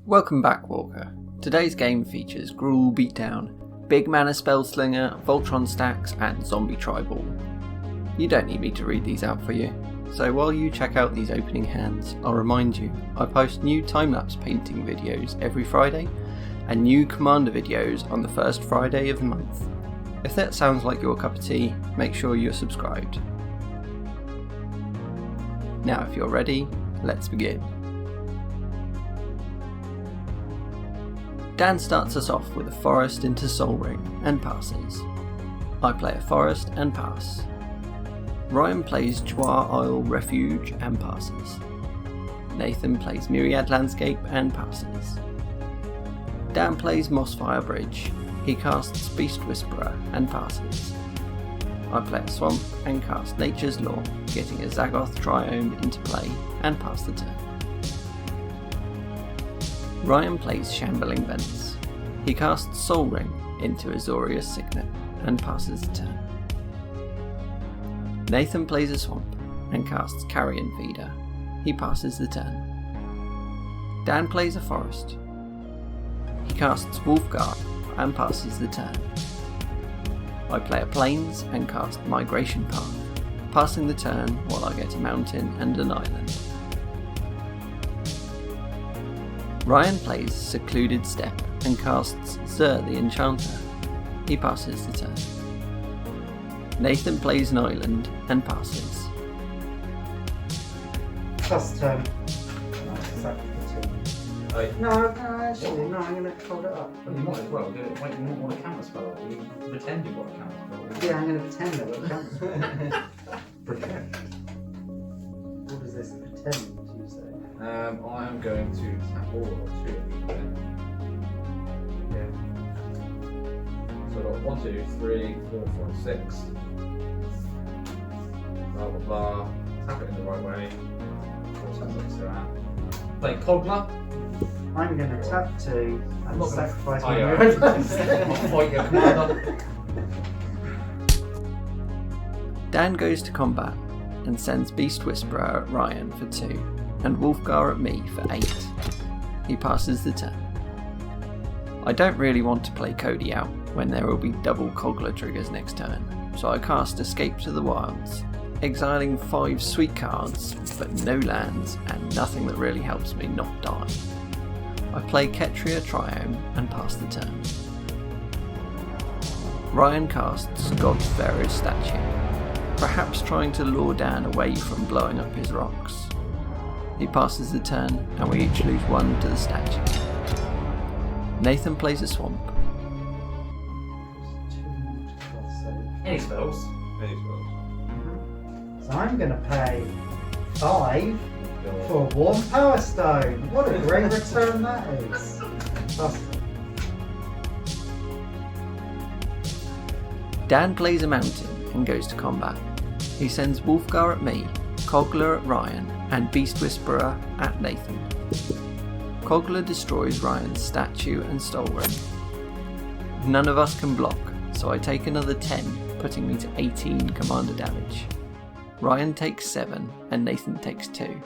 Welcome back, Walker. Today's game features Gruul Beatdown, Big Mana Spellslinger, Voltron Stacks, and Zombie Tribal. You don't need me to read these out for you, so while you check out these opening hands, I'll remind you I post new time-lapse painting videos every Friday, and new Commander videos on the first Friday of the month. If that sounds like your cup of tea, make sure you're subscribed. Now if you're ready, let's begin. Dan starts us off with a forest into Sol Ring and passes. I play a forest and pass. Ryan plays Jwar Isle Refuge and passes. Nathan plays Myriad Landscape and passes. Dan plays Mossfire Bridge. He casts Beast Whisperer and passes. I play a swamp and cast Nature's Law, getting a Zagoth Triome into play and pass the turn. Ryan plays Shambling Vents. He casts Sol Ring into Azorius Signet and passes the turn. Nathan plays a swamp and casts Carrion Feeder. He passes the turn. Dan plays a forest. He casts Wulfgar and passes the turn. I play a plains and cast Migration Path, passing the turn while I get a mountain and an island. Ryan plays Secluded Steppe and casts Zur the Enchanter. He passes the turn. Nathan plays an island and passes. Plus turn. No, actually, no, I'm going to hold it up. Well, you might as well do it. Wait, you want a counter spell? You pretend you've got a counter spell. Yeah, I'm going to pretend that it counts. Pretend. What does this pretend, you say? I am going to tap all of two of these then. Yeah. So I've got 1, 2, 3, 4, 5, 6. Blah blah blah. Tap it in the right way. Play Cogler. I'm going to tap 2 and sacrifice my I'll mirror. fight your commander. Dan goes to combat and sends Beast Whisperer at Ryan for 2 and Wulfgar at me for 8. He passes the turn. I don't really want to play Codie out when there will be double Cogler triggers next turn, so I cast Escape to the Wilds, exiling 5 sweet cards, but no lands and nothing that really helps me not die. I play Ketria Triome and pass the turn. Ryan casts Vociferous Statue, perhaps trying to lure Dan away from blowing up his rocks. He passes the turn and we each lose 1 to the statue. Nathan plays a swamp. Any spells? Any spells. So I'm going to pay 5 for 1 Power Stone. What a great return that is. Plus, Dan plays a mountain and goes to combat. He sends Wulfgar at me, Cogler at Ryan, and Beast Whisperer at Nathan. Cogler destroys Ryan's statue and Sol Ring. None of us can block, so I take another 10, putting me to 18 commander damage. Ryan takes 7 and Nathan takes 2.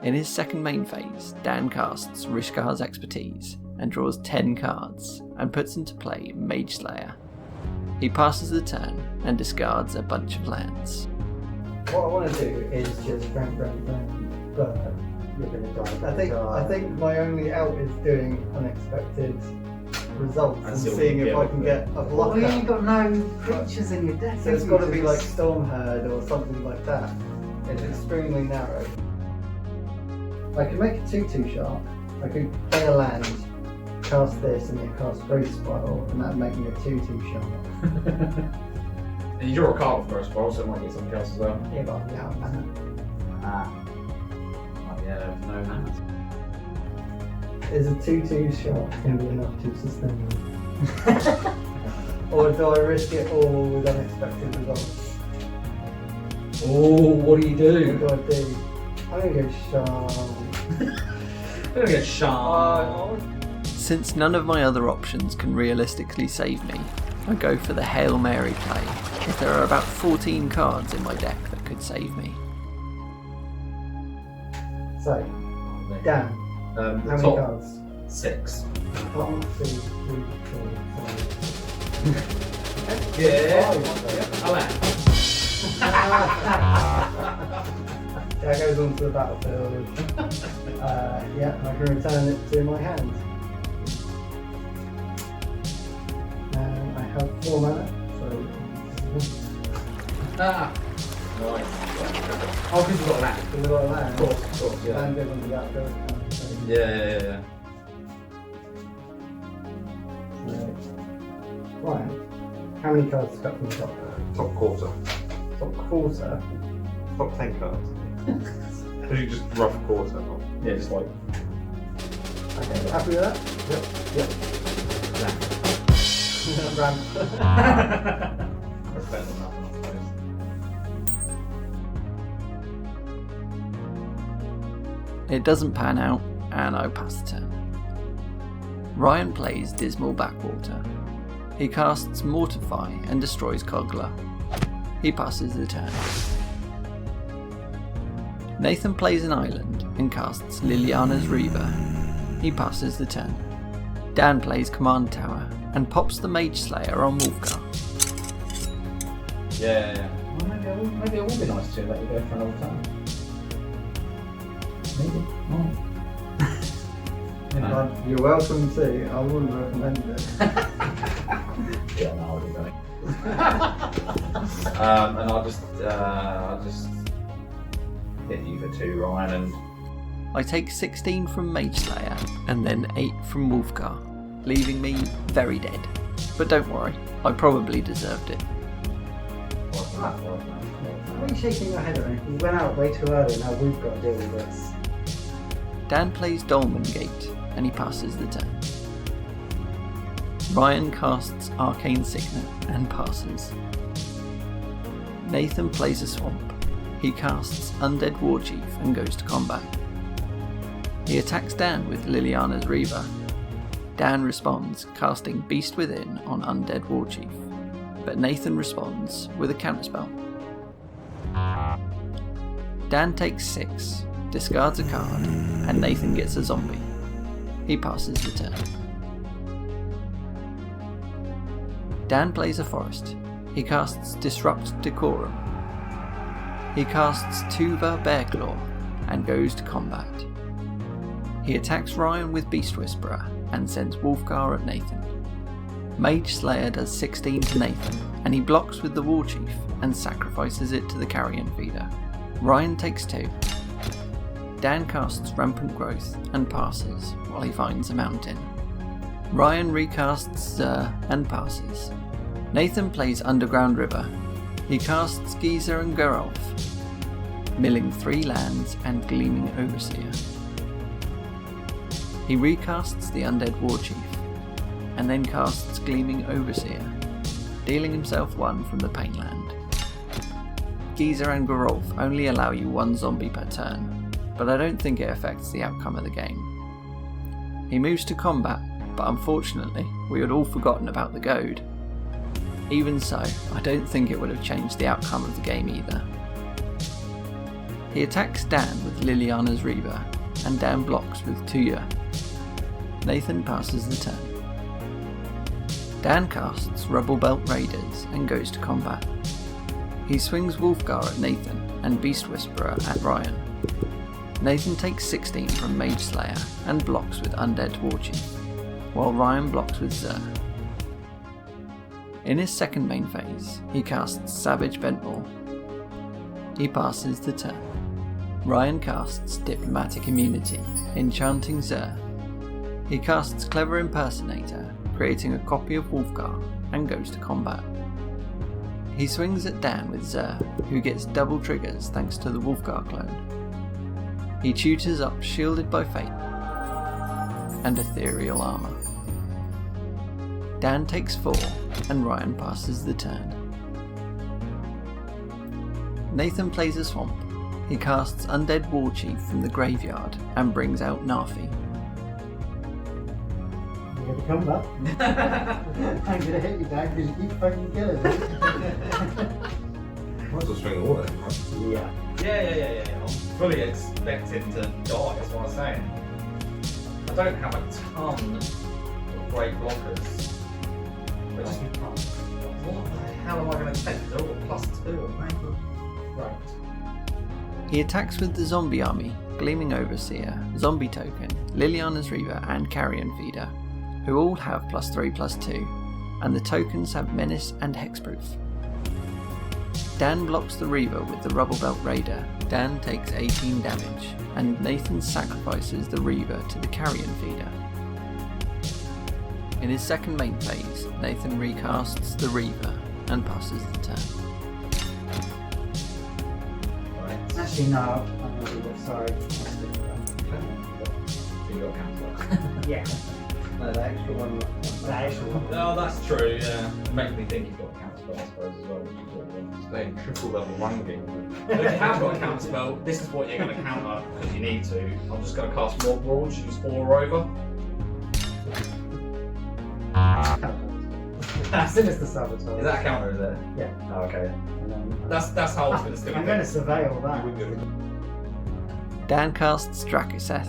In his second main phase, Dan casts Rishkar's Expertise and draws 10 cards and puts into play Mage Slayer. He passes the turn and discards a bunch of lands. what I want to do is just bang, but you're going to die. I think my only out is doing unexpected results and see what seeing you if get I can get a Well, block you out. ain't got no creatures in your deck. So it's have got to you? be like Stormherd or something like that. It's extremely narrow. I could make a 2/2 shark. I could play a land, cast this, and then cast Growth Spiral, and that'd make me a 2/2 shark. And you draw a card with first ball, so it might get something else as well. Yeah, but I'm out of mana. Yeah, no mana. Is a 2/2 shark going to be enough to sustain me? Or do I risk it all with unexpected results? Oh, what do you do? What do I do? I'm going to go shark. I'm gonna get shot. Since none of my other options can realistically save me, I go for the Hail Mary play, if there are about 14 cards in my deck that could save me. So, Dan, How The many top cards? 6. 1, 2, 3, 4, 5. Yeah. Five. I land. That goes onto the battlefield. Yeah, I can return it to my hand. And I have 4 mana, so. Ah. Nice. Oh, because you've got a land. We've got a land. Of course, yeah. Land goes onto the battlefield. Yeah. Right. How many cards cut from the top? Top quarter. Top quarter. Top 10 cards. Because you just rough quarter. Not. Yeah, just like Okay, happy with that? land. Ramp. That's better than nothing, I suppose. It doesn't pan out, and I pass the turn. Ryan plays Dismal Backwater. He casts Mortify and destroys Cogler. He passes the turn. Nathan plays an island and casts Liliana's Reaver. He passes the turn. Dan plays Command Tower and pops the Mage Slayer on Wulfgar. Yeah. Well, maybe it will be nice to let you go for another turn. Maybe. Oh. You know. You're welcome to. I wouldn't recommend it. Yeah, no, I'll do that. And I'll just hit you for 2, Ryan, and I take 16 from Mage Slayer and then 8 from Wulfgar, leaving me very dead. But don't worry, I probably deserved it. Why are you shaking your head at me? You went out way too early, now we've got to deal with this. Dan plays Dolmen Gate and he passes the turn. Ryan casts Arcane Signet and passes. Nathan plays a swamp. He casts Undead Warchief and goes to combat. He attacks Dan with Liliana's Reaver. Dan responds, casting Beast Within on Undead Warchief, but Nathan responds with a counterspell. Dan takes 6, discards a card, and Nathan gets a zombie. He passes the turn. Dan plays a forest. He casts Disrupt Decorum. He casts Tuva Bearclaw and goes to combat. He attacks Ryan with Beast Whisperer and sends Wulfgar at Nathan. Mage Slayer does 16 to Nathan, and he blocks with the Warchief and sacrifices it to the Carrion Feeder. Ryan takes 2. Dan casts Rampant Growth and passes while he finds a mountain. Ryan recasts Zur and passes. Nathan plays Underground River. He casts Geezer and Geralf, milling 3 lands and Gleaming Overseer. He recasts the Undead Warchief, and then casts Gleaming Overseer, dealing himself 1 from the Painland. Geezer and Geralf only allow you 1 zombie per turn, but I don't think it affects the outcome of the game. He moves to combat, but unfortunately we had all forgotten about the goad. Even so, I don't think it would have changed the outcome of the game either. He attacks Dan with Liliana's Reaver, and Dan blocks with Tuya. Nathan passes the turn. Dan casts Rubble Belt Raiders and goes to combat. He swings Wulfgar at Nathan and Beast Whisperer at Ryan. Nathan takes 16 from Mage Slayer and blocks with Undead Warchief, while Ryan blocks with Zur. In his second main phase, he casts Savage Ventmaw. He passes the turn. Ryan casts Diplomatic Immunity, enchanting Zur. He casts Clever Impersonator, creating a copy of Wulfgar, and goes to combat. He swings at Dan with Zur, who gets double triggers thanks to the Wulfgar clone. He tutors up Shielded by Fate and Ethereal Armour. Dan takes 4, and Ryan passes the turn. Nathan plays a swamp. He casts Undead Warchief from the graveyard and brings out Narfi. I'm going to come back. I'm going to hit you, Dan, because you keep fucking killing me. Might as well swing all them, right? Yeah. Yeah. I'm fully expecting to die, that's what I'm saying. I don't have a ton of great blockers. But just what the hell am I going to take? They're all +2, aren't they? Right. He attacks with the zombie army, Gleaming Overseer, Zombie Token, Liliana's Reaver and Carrion Feeder, who all have +3/+2, and the tokens have Menace and Hexproof. Dan blocks the Reaver with the Rubble Belt Raider. Dan takes 18 damage, and Nathan sacrifices the Reaver to the Carrion Feeder. In his second main phase, Nathan recasts the Reaver and passes the turn. Right. Actually, no, I'm not really sorry. So you got counter. Yeah. No, the extra one. The actual one. No, that's true, yeah. It makes me think you've got a counterspell, I suppose, as well. Which is what you want. Playing triple level 1 game. But if you have got a counterspell, this is what you're going to counter because you need to. I'm just going to cast more broad, use 4 or over. Sinister Saboteur. Is that a counter, is it? Yeah. Oh, okay. And then, That's how I was going to stick I'm with going to it. surveil that. Dan casts Drakiseth.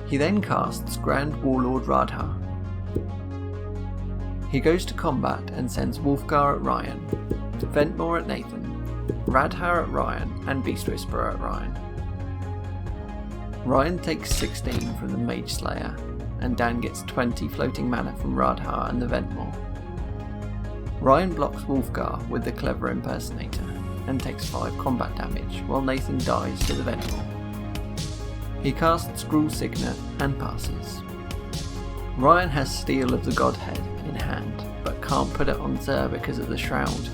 He then casts Grand Warlord Radha. He goes to combat and sends Wulfgar at Ryan, Ventmore at Nathan, Radha at Ryan and Beast Whisperer at Ryan. Ryan takes 16 from the Mage Slayer, and Dan gets 20 floating mana from Radha and the Ventmore. Ryan blocks Wulfgar with the Clever Impersonator and takes 5 combat damage while Nathan dies to the Ventmore. He casts Gruul Signet and passes. Ryan has Steel of the Godhead in hand, but can't put it on Zur because of the Shroud.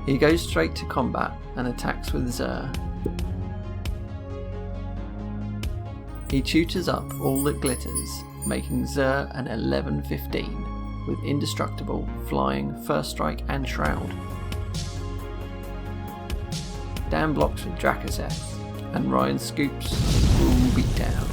He goes straight to combat and attacks with Zur. He tutors up all that glitters, making Zur an 11/15 with Indestructible, Flying, First Strike and Shroud. Dan blocks with Drakiseth, and Ryan scoops Gruul Beatdown.